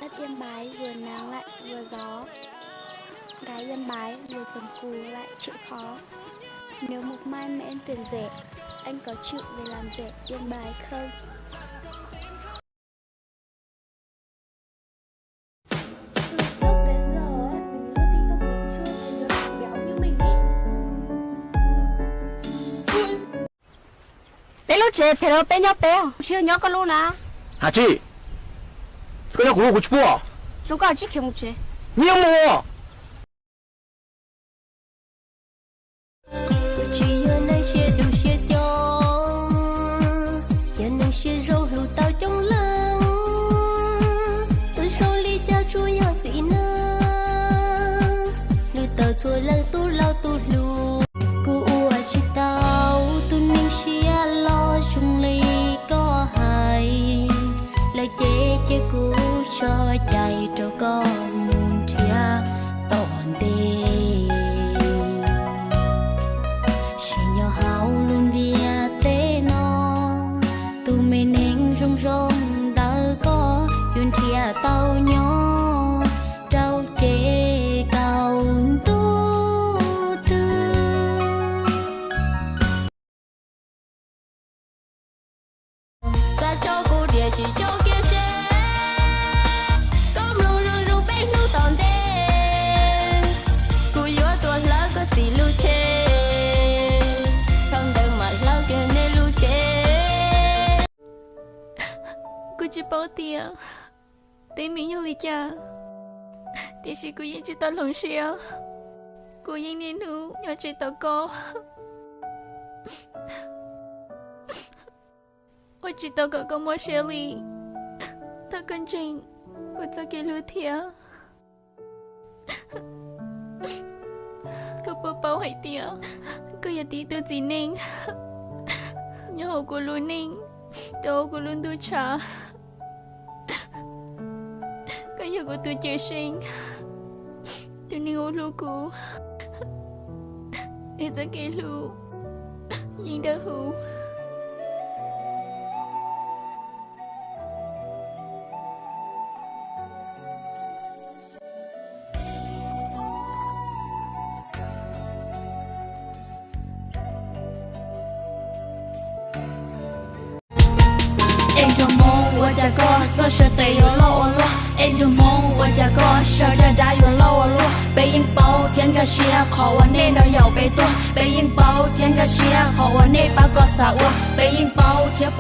Đất Yên Bái vừa nắng lạnh vừa gió. Gái Yên Bái vừa cần cù lại chịu khó. Nếu một mai mẹ em tuyển rể, anh có chịu về làm rể Yên Bái không? Từ trước đến giờ mình lướt TikTok mình chưa thấy đứa nào béo như mình ý. 你录制陪了白鸟白，只有鸟个录呢。阿姐，这个要我去播。如果只看不去，你有没？ chỉ ở nơi xe đủ xe cho, giờ nơi xe râu lù tao trong lăng, tôi sau ly cha chúa ya gì na, nơi tao chúa lăng tu lao tu lù, cô ua chỉ tao tu ninh xe lo chung ly có hại, lời chế chế cô cho chạy cho con muôn chia toàn tiền. Rong đã có duyên chia tao nhỏ trao chế cao tu tư ta cho cô địa chỉ cho kia xe có ru ru ru bé nu tòn đen cô yếu tuột lá có xì lu chê không đừng mà lao kia nên lu chê. Cô chỉ bảo tiền, tiền mình yêu lý cha, tiền sĩ cô yên chỉ tao lòng xe, cô yên nên nu nhỏ chơi tao co, tôi chỉ tao có mua xe li, tao cần trình, cô cho cái lúa thiệt, cô bảo hay tiền, cô giờ tí tôi chỉ nên, nhớ hồ cô luôn nên, tôi cô luôn tôi trả. Cái giờ của tôi chưa sinh, tôi nên ô lô cô, để cho cái lũ, nhưng đã hữu. em cho mong 我家哥这是得有老路，em cho mong 我家哥小家家有老路，背影包天个鞋好我那那要背多，背影包天个鞋好我那把个啥我，背影包天。